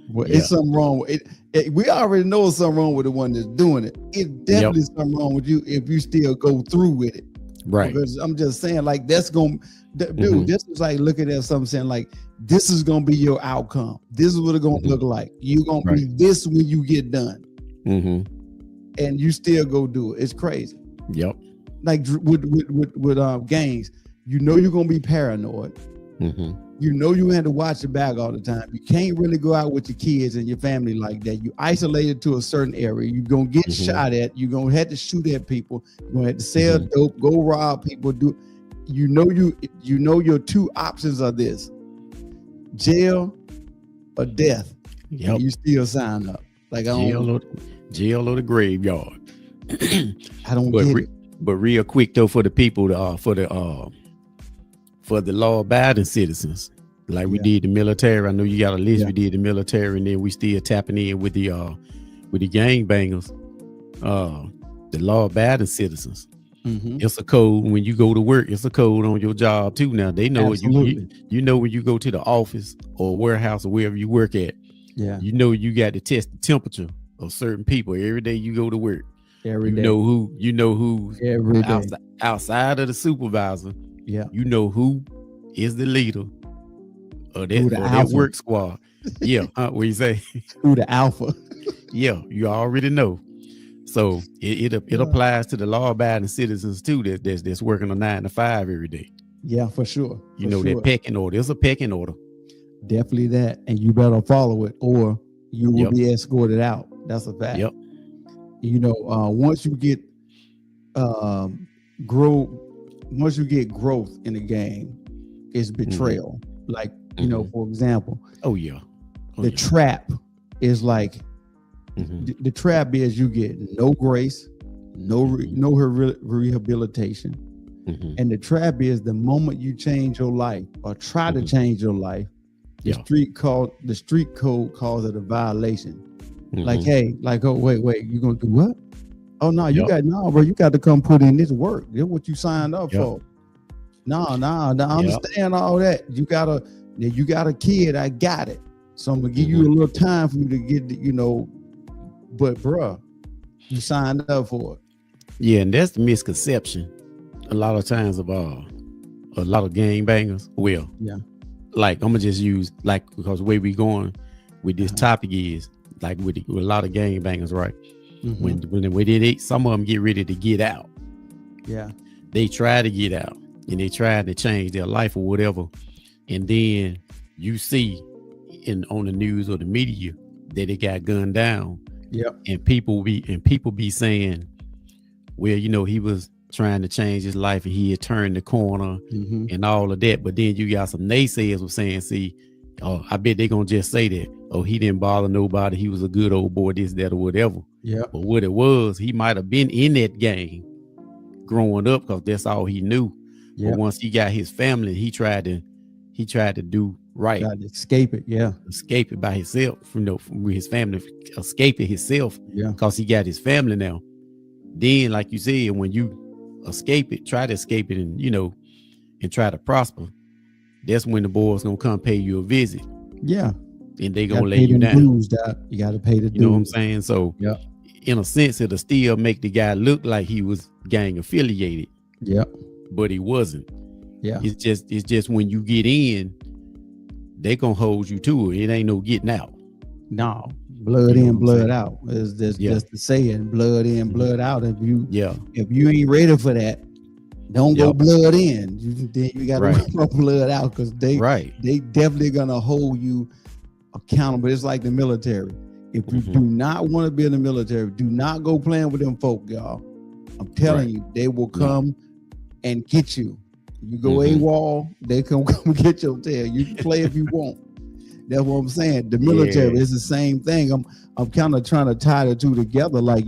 well, it's something wrong with it. We already know there's something wrong with the one that's doing it. It's definitely something wrong with you if you still go through with it. Right. Because I'm just saying, like, that's going to, dude, this is like looking at something saying, like, this is going to be your outcome. This is what it's going to look like. You're going to be this when you get done. And you still go do it. It's crazy. Yep. Like with gangs, you know you're going to be paranoid. You know you have to watch your back all the time. You can't really go out with your kids and your family like that. You isolated to a certain area. You're gonna get shot at. You're gonna have to shoot at people. You're gonna have to sell dope, go rob people. You know your two options are this: jail or death. Yep. You still sign up. Like jail or the graveyard. I don't get it. But real quick though, for the people, for the law-abiding citizens, like we did the military. I know you got a list. We did the military, and then we still tapping in with the gangbangers, the law-abiding citizens. It's a code when you go to work. It's a code on your job too. Now they know it. You know when you go to the office or warehouse or wherever you work at. Yeah, you know you got to test the temperature of certain people every day you go to work. You know who's outside of the supervisor. Yeah, you know who is the leader of that work squad. Yeah, what you say? Who the alpha? Yeah, you already know. So it applies to the law-abiding citizens too. That's working a 9 to 5 every day. Yeah, for sure. You know that pecking order. There's a pecking order. Definitely that, and you better follow it, or you will be escorted out. That's a fact. Yep. You know, once you get growth in the game, it's betrayal. Like, you know, for example, the trap is like the trap is you get no grace, no rehabilitation, and the trap is the moment you change your life or try to change your life, the street code calls it a violation. Like, hey, like, oh wait, you gonna do what? Oh no, bro, you got to come put in this work. This is what you signed up for. No, I understand all that. You got a kid, I got it. So I'm gonna give you a little time for you to get, but bruh, you signed up for it. Yeah, and that's the misconception a lot of times of a lot of gangbangers. Well, like I'm gonna just use because the way we going with this topic is like with a lot of gangbangers, right? When some of them get ready to get out, they try to get out and they try to change their life or whatever, and then you see on the news or the media that they got gunned down. And people be saying, well, he was trying to change his life and he had turned the corner and all of that. But then you got some naysayers were saying, see, I bet they gonna just say that, he didn't bother nobody, he was a good old boy, this, that, or whatever. But what it was, he might have been in that gang growing up because that's all he knew. But once he got his family, he tried to do right. Tried to escape it, escape it by himself, from his family, escape it himself, because he got his family now. Then, like you said, when you escape it, try to escape it, and and try to prosper, that's when the boys gonna come pay you a visit. And they gonna lay you down. You gotta pay the dues. You know what I'm saying? So in a sense, it'll still make the guy look like he was gang affiliated. But he wasn't. It's just when you get in, they gonna hold you to it. It ain't no getting out. No, blood in, blood out. It's just the saying, blood in, blood out. If you ain't ready for that, don't go blood in. Then you got to go blood out, because they definitely gonna hold you accountable. It's like the military. If you do not want to be in the military, do not go playing with them folk, y'all. I'm telling you, they will come and get you. You go AWOL, they come get your tail. You can play if you want. That's what I'm saying. The military is the same thing. I'm kind of trying to tie the two together, like,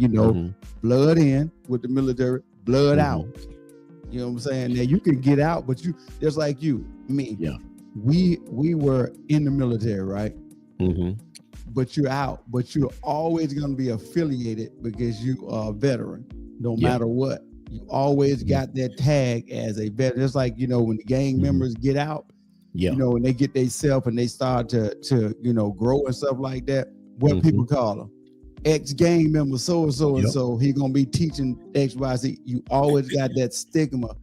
blood in with the military, blood out. You know what I'm saying? Now you can get out, but you just like me. We were in the military, right? But you're out, but you're always going to be affiliated because you are a veteran, no matter what. You always got that tag as a veteran. It's like, when the gang members get out, and they get themselves and they start to grow and stuff like that. What people call them? Ex-gang member, so and so, he gonna be teaching XYZ. You always got that stigma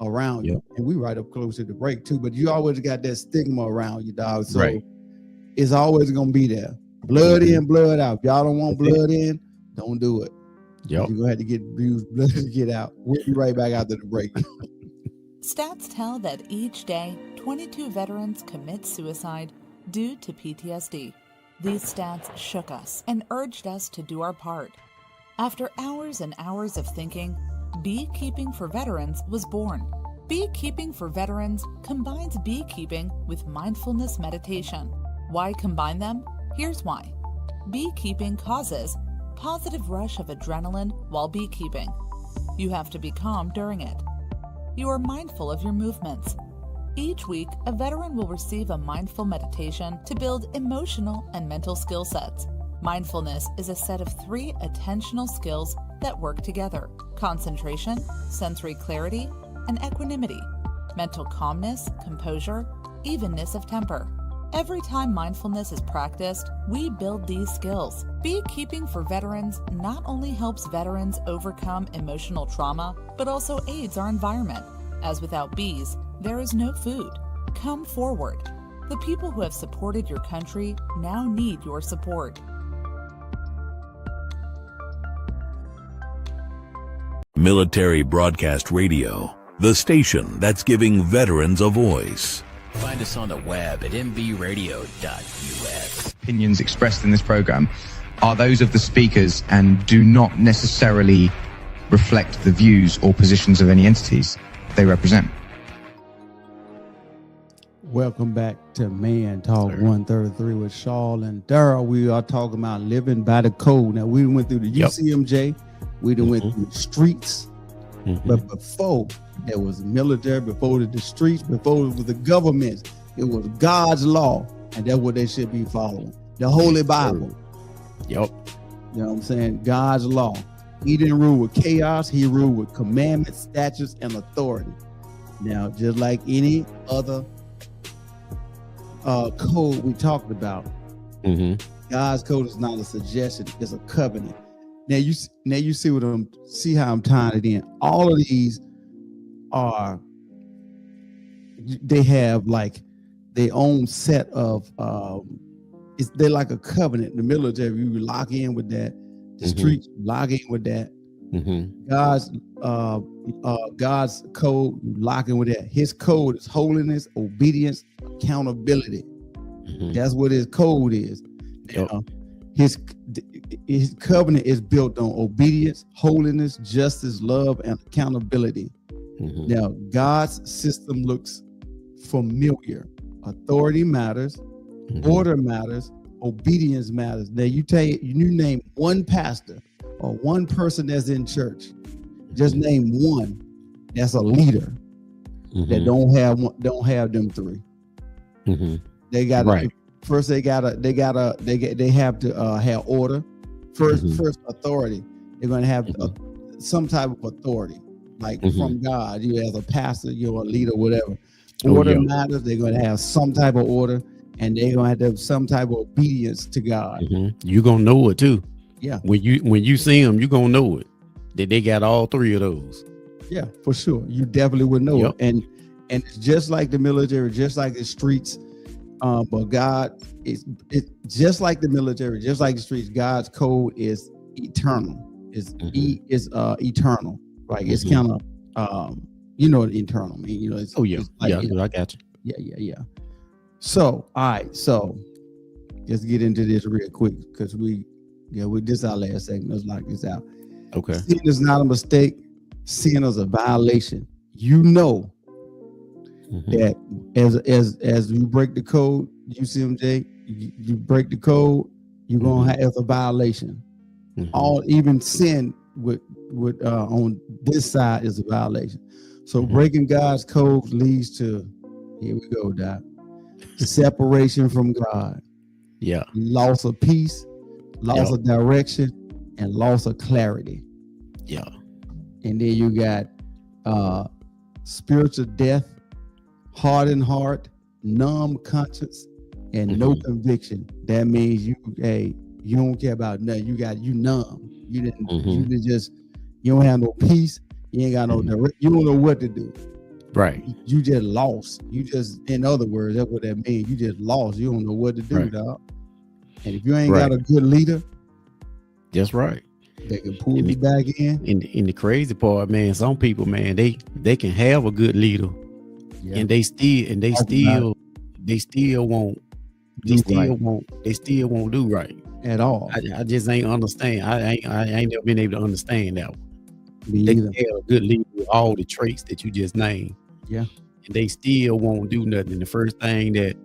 around you. And we right up close to the break too, but you always got that stigma around you, dog. So it's always gonna be there. Blood in, blood out. If y'all don't want blood in, don't do it. You're gonna have to get abused blood to get out. We'll be right back after the break. Stats tell that each day, 22 veterans commit suicide due to PTSD. These stats shook us and urged us to do our part. After hours and hours of thinking, Beekeeping for Veterans was born. Beekeeping for Veterans combines beekeeping with mindfulness meditation. Why combine them? Here's why. Beekeeping causes positive rush of adrenaline while beekeeping. You have to be calm during it. You are mindful of your movements. Each week, a veteran will receive a mindful meditation to build emotional and mental skill sets. Mindfulness is a set of 3 attentional skills that work together: concentration, sensory clarity, and equanimity, mental calmness, composure, evenness of temper. Every time mindfulness is practiced, we build these skills. Beekeeping for Veterans not only helps veterans overcome emotional trauma, but also aids our environment, as without bees, there is no food. Come forward. The people who have supported your country now need your support. Military Broadcast Radio, the station that's giving veterans a voice. Find us on the web at mbradio.us. Opinions expressed in this program are those of the speakers and do not necessarily reflect the views or positions of any entities they represent. Welcome back to Man Talk 133 with Shaw and Daryl. We are talking about living by the code. Now, we went through the UCMJ. We done went through the streets. But before there was military, before the streets, before it was the government, it was God's law. And that's what they should be following. The Holy Bible. You know what I'm saying? God's law. He didn't rule with chaos. He ruled with commandments, statutes, and authority. Now, just like any other code we talked about, God's code is not a suggestion, it's a covenant. Now you see see how I'm tying it in. All of these they have like their own set of they're like a covenant. The military, you lock in with that. The streets, lock in with that. God's code, you lock in with that. His code is holiness, obedience, accountability. That's what his code is. Now, his covenant is built on obedience, holiness, justice, love, and accountability. Now, God's system looks familiar. Authority matters, order matters, obedience matters. Now, you name one pastor or one person that's in church. Just name one that's a leader that don't have them 3. They got first. They have to have order. First authority. They're going to have some type of authority, like from God. You as a pastor, you're a leader, whatever. Order matters. They're going to have some type of order, and they're going to have some type of obedience to God. You're gonna know it too. Yeah. When you see them, you're gonna know it. That they got all 3 of those. Yeah, for sure. You definitely would know it. And it's just like the military, just like the streets. But God is just like the military, just like the streets. God's code is eternal. It's eternal, right? It's kind of eternal. I mean, it's, it's like, I got you. Yeah. So, all right. So, let's get into this real quick because this our last segment. Let's knock this out. Okay. Sin is not a mistake. Sin is a violation. That as you break the code, UCMJ, you break the code, you're gonna have a violation. Even sin with on this side is a violation. So breaking God's code leads to, here we go, Doc, separation from God. Yeah. Loss of peace, loss of direction, and loss of clarity. Yeah. And then you got spiritual death, hardened heart, numb conscience, and no conviction. That means you don't care about nothing. You numb. You don't have no peace. You ain't got no direct. You don't know what to do. Right. You just lost. You just, in other words, that's what that means. You just lost. You don't know what to do, Right. dog. And if you ain't Right. got a good leader, that's right. they can pull you back in. In the crazy part, man, some people, man, they can have a good leader, Yeah. and they still won't do right At all. I just ain't understand. I ain't never been able to understand that one. Me They either. can have a good leader with all the traits that you just named. Yeah. And they still won't do nothing. The first thing that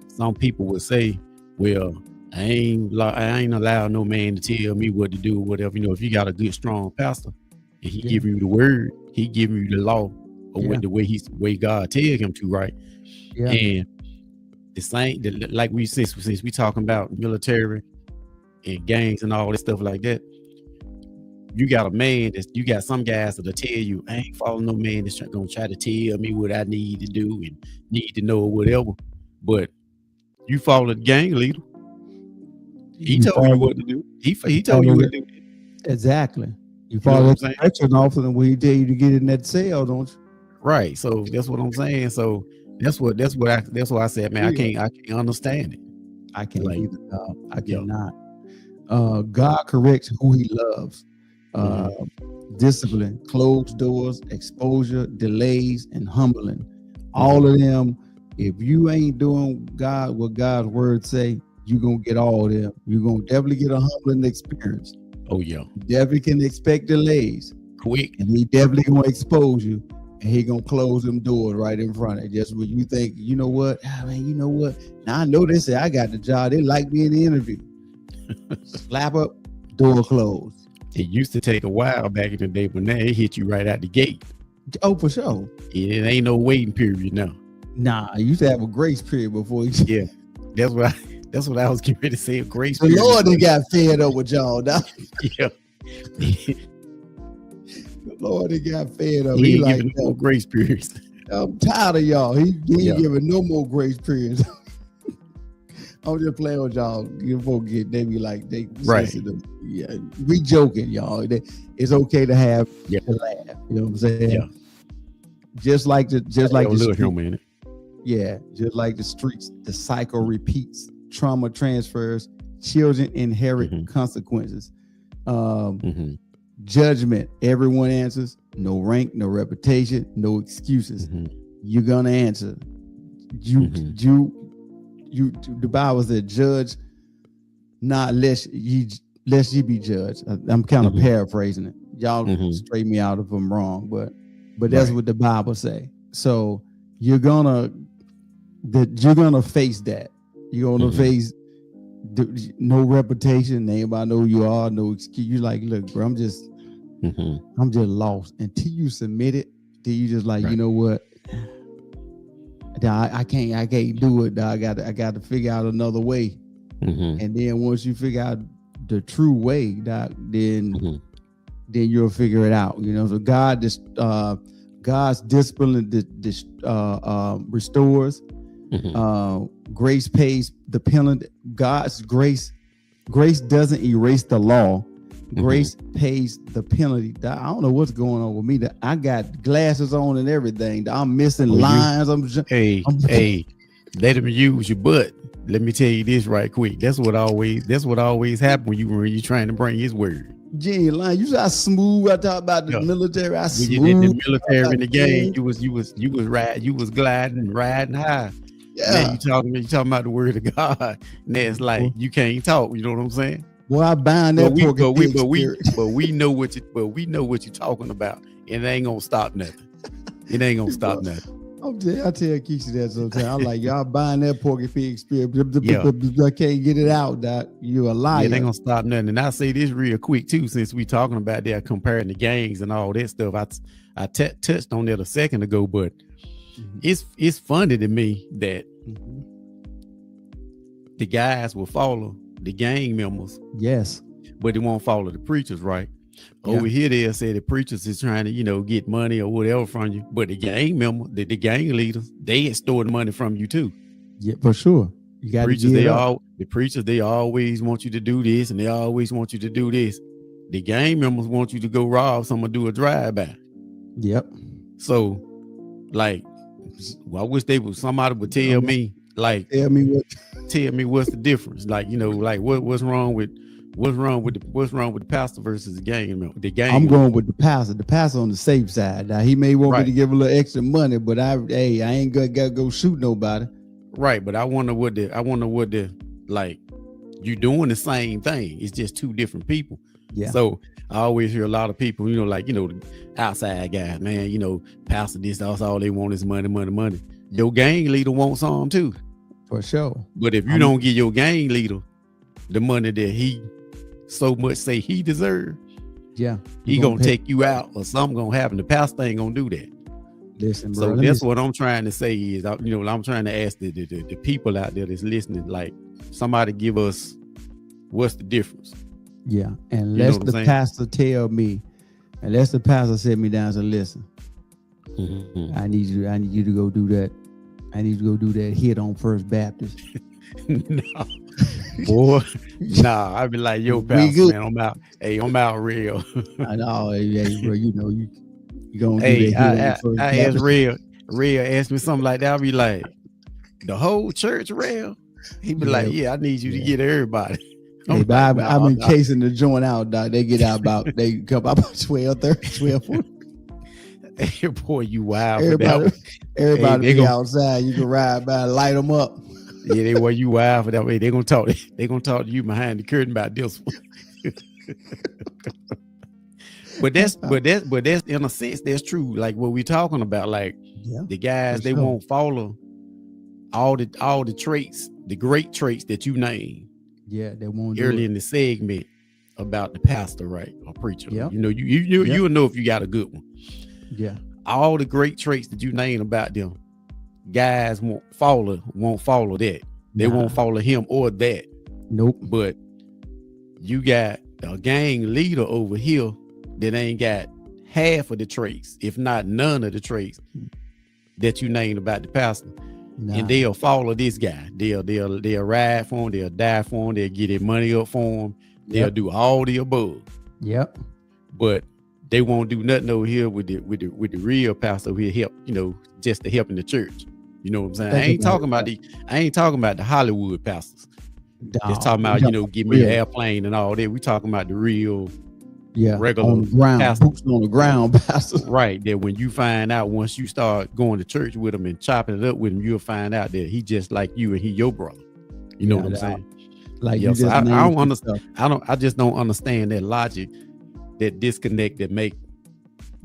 some people would say, well, I ain't allowed no man to tell me what to do or whatever. You know, if you got a good, strong pastor and he give you the word, he give you the law or what the way God tell him to, right? Yeah. And the same, like since we talking about military and gangs and all this stuff like that, you got a man you got some guys that'll tell you, I ain't following no man that's gonna try to tell me what I need to do and need to know or whatever. But you follow the gang leader. He told you what to do. He told you what to do. Exactly. You know follow what that I'm saying? direction often when he tell you to get in that cell, don't you? Right. So that's what I'm saying. So that's why I said, man, I can't understand it. I can't Like, either. I cannot. God corrects who he loves. Discipline, closed doors, exposure, delays, and humbling. All of them, if you ain't doing what God's word say, you're gonna get all of them. You're gonna definitely get a humbling experience. Oh yeah. You definitely can expect delays. Quick. And he definitely gonna expose you. And he gonna close them doors right in front of you. Just when you think, you know what? Man, you know what? Now I know they say I got the job. They like me in the interview. Slap up, door closed. It used to take a while back in the day, but now it hit you right out the gate. Oh, for sure. It ain't no waiting period now. Nah, you used to have a grace period before you. Yeah, that's what I was getting ready to say. A grace The period. Lord, they got fed up with y'all, dog. Yeah. The Lord, they got fed up. He ain't like, giving no grace periods. I'm tired of y'all. He ain't giving no more grace periods. I'm just playing with y'all. You folks they be like, they right. sensitive. Yeah, we joking, y'all. It's okay to have to laugh. You know what I'm saying? Yeah. Just like the little humor in it. Yeah, just like the streets, the cycle repeats. Trauma transfers. Children inherit consequences. Judgment. Everyone answers. No rank, no reputation, no excuses. You're gonna answer. The Bible said, "Judge not lest ye be judged." I'm kind of paraphrasing it. Y'all straighten me out if I'm wrong, but that's what the Bible say. So you're gonna face that. You're gonna face no reputation. Anybody know who you are? No excuse. You like, look, bro, I'm just lost. Until you submit it, till you just like, you know what? I can't do it. I got to figure out another way. And then once you figure out the true way, then you'll figure it out. You know, so God's discipline restores. Grace pays the penalty. God's grace doesn't erase the law. Grace pays the penalty. I don't know what's going on with me. I got glasses on and everything. I'm missing lines. Hey, let him use your butt. Let me tell you this right quick. That's what always happens when you trying to bring his word. Gee, line. You saw smooth. I talk about the military. When you did the military in the game, you was gliding, riding high. Yeah. Now you talking about the word of God. Now it's like you can't talk. You know what I'm saying? Well, I bind that but we know what you're talking about, and it ain't gonna stop nothing. It ain't gonna stop nothing. I tell Keisha that sometimes. I'm like, y'all buying that porky pig spirit. I can't get it out, Doc. You a liar. It ain't gonna stop nothing. And I say this real quick too, since we talking about that, comparing the gangs and all that stuff. I touched on that a second ago, but it's funny to me that the guys will follow the gang members, yes, but they won't follow the preachers, right? Over here, they'll say the preachers is trying to, get money or whatever from you, but the gang member, the gang leaders, they extort the money from you too. Yeah, for sure. You got the preachers, they always want you to do this, and they always want you to do this. The gang members want you to go rob someone, do a drive-by. Yep. So like, well, I wish somebody would tell me, like, tell me what's the difference, like, like what's wrong with the pastor versus the gang. The gang. I'm going with the pastor. The pastor on the safe side. Now he may want me to give a little extra money, but I ain't gotta go shoot nobody. Right, but I wonder what the like, you doing the same thing. It's just two different people. Yeah. So I always hear a lot of people, like, the outside guys, man, pastor this, that's all they want is money, money, money. Your gang leader wants some too. For sure. But if you don't give your gang leader the money that he so much say he deserves, yeah, he gonna take you out, or something gonna happen. The pastor ain't gonna do that. Listen, bro, so that's what I'm trying to say is, I'm trying to ask the people out there that's listening, like, somebody give us what's the difference. Yeah, unless the pastor tell me, unless the pastor sit me down and say, listen, I need you to go do that. I need you to go do that hit on First Baptist. No, boy, nah. I be like, yo, pastor, man, I'm out. Hey, I'm out real. I know, hey, bro. You gonna do that. I ask real ask me something like that. I'll be like, the whole church real. He be like, yeah, I need you to get everybody. Hey, I've been casing the joint out, dog. They get out they come about 12, 40. Hey, boy, you wild. Everybody be outside. You can ride by, light them up. Yeah, they were you wild for that way. They're gonna talk to you behind the curtain about this one. But that's in a sense that's true. Like what we talking about, like the guys, they won't follow all the traits, the great traits that you name. Yeah, they won't. Early in the segment about the pastor, right, or preacher. Yeah, you'll know if you got a good one. Yeah, all the great traits that you name about them, guys won't follow that. They won't follow him or that. Nope. But you got a gang leader over here that ain't got half of the traits, if not none of the traits that you named about the pastor. And they'll follow this guy. They'll ride for him. They'll die for him. They'll get their money up for him. They'll do all the above. Yep. But they won't do nothing over here with the real pastor who help, just to help in the church. You know what I'm saying? I ain't talking about the Hollywood pastors. Just talking about, give me an airplane and all that. We talking about the real, regular on the ground, pastor. boots on the ground pastors. Right. That when you find out, once you start going to church with him and chopping it up with him, you'll find out that he just like you and he your brother. You know what I'm saying? Like, so I don't understand. I just don't understand that logic, that disconnect that make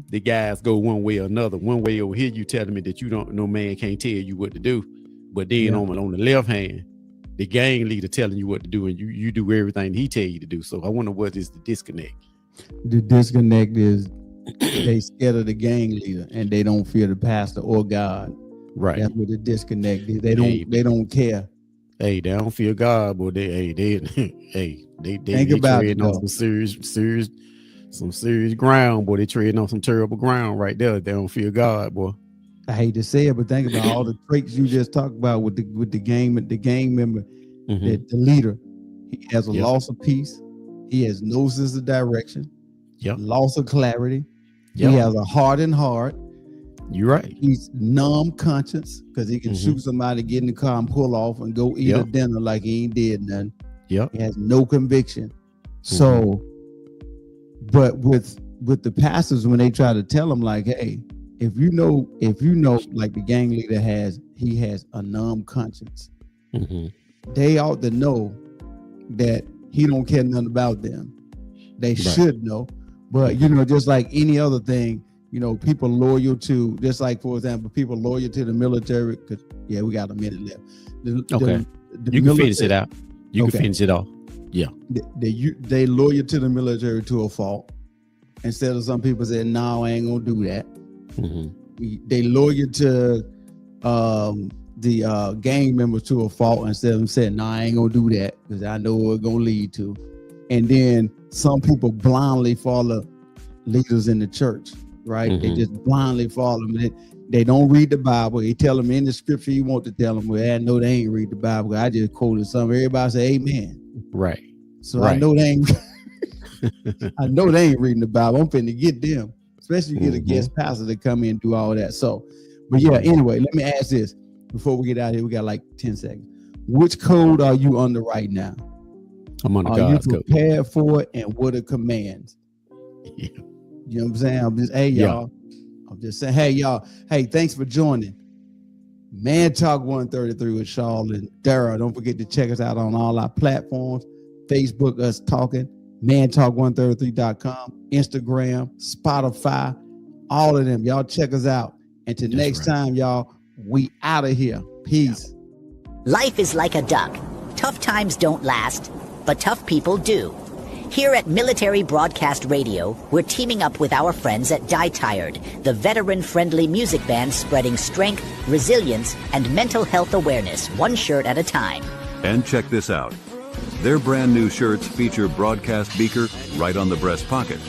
the guys go one way or another. One way over here, you telling me that no man can't tell you what to do, but then on the left hand, the gang leader telling you what to do, and you do everything he tell you to do. So I wonder what is the disconnect. The disconnect is they scared of the gang leader and they don't fear the pastor or God. Right. That's what the disconnect is. They don't care. Hey, they don't fear God, but they think about it, on some serious ground, boy. They treading on some terrible ground right there. They don't fear God, boy. I hate to say it, but think about all the traits you just talked about with the gang member, the leader. He has a loss of peace. He has no sense of direction. Yep. Loss of clarity. Yep. He has a hardened heart. You're right. He's numb conscience because he can shoot somebody, get in the car and pull off and go eat a dinner like he ain't did nothing. Yep. He has no conviction. So, but with the pastors, when they try to tell him like, hey, if you know, like the gang leader has a numb conscience, they ought to know that he don't care nothing about them. They should know. But, just like any other thing, people loyal to, just like, for example, people loyal to the military. We got a minute left. You can finish it out. You can finish it off. Yeah. They loyal to the military to a fault. Instead of some people saying, no, I ain't going to do that. They loyal to the gang members to a fault instead of them saying, no, I ain't going to do that because I know what it's going to lead to. And then some people blindly follow leaders in the church, right? They just blindly follow them. They don't read the Bible. They tell them in the scripture you want to tell them. Well, I know they ain't read the Bible. I just quoted something. Everybody say amen. Right. So I know they ain't I know they ain't reading the Bible. I'm finna get them. Especially get a guest pastor to come in and do all that. So But yeah, anyway, let me ask this before we get out of here. We got like 10 seconds. Which code are you under right now? I'm under Are God's you code. prepared for it, and what are commands? Yeah. You know what I'm saying? I'm just, hey, y'all. I'm just saying, hey, y'all. Hey, thanks for joining. Man Talk 133 with Charles and Dara. Don't forget to check us out on all our platforms. Facebook, Us Talking, mantalk133.com, Instagram, Spotify, all of them. Y'all check us out. Until next time, y'all, we out of here. Peace. Life is like a duck. Tough times don't last, but tough people do. Here at Military Broadcast Radio, we're teaming up with our friends at Die Tired, the veteran-friendly music band spreading strength, resilience, and mental health awareness one shirt at a time. And check this out. Their brand new shirts feature broadcast beaker right on the breast pocket.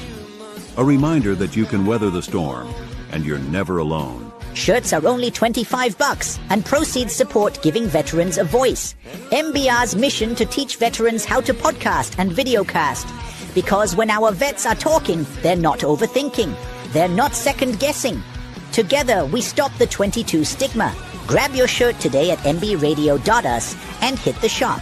A reminder that you can weather the storm, and you're never alone. Shirts are only $25, and proceeds support giving veterans a voice. MBR's mission to teach veterans how to podcast and videocast. Because when our vets are talking, they're not overthinking. They're not second-guessing. Together, we stop the 22 stigma. Grab your shirt today at mbradio.us and hit the shop.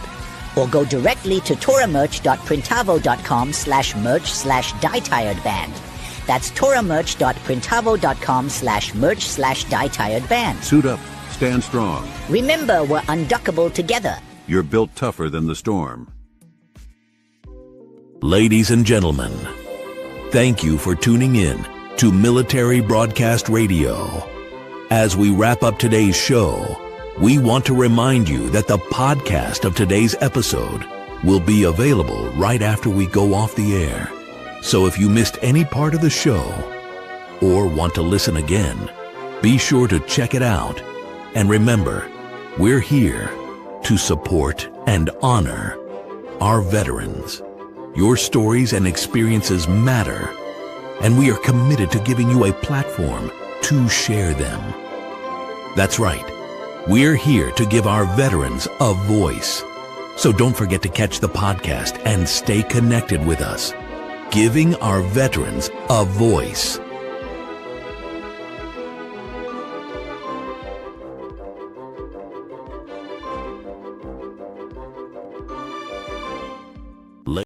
Or go directly to toramerch.printavo.com/merch/dietiredband. That's toramerch.printavo.com/merch/dietiredband. Suit up, stand strong. Remember, we're unduckable together. You're built tougher than the storm. Ladies and gentlemen, thank you for tuning in to Military Broadcast Radio. As we wrap up today's show, we want to remind you that the podcast of today's episode will be available right after we go off the air. So if you missed any part of the show or want to listen again, be sure to check it out. And remember, we're here to support and honor our veterans. Your stories and experiences matter, and we are committed to giving you a platform to share them. That's right. We're here to give our veterans a voice. So don't forget to catch the podcast and stay connected with us. Giving our veterans a voice.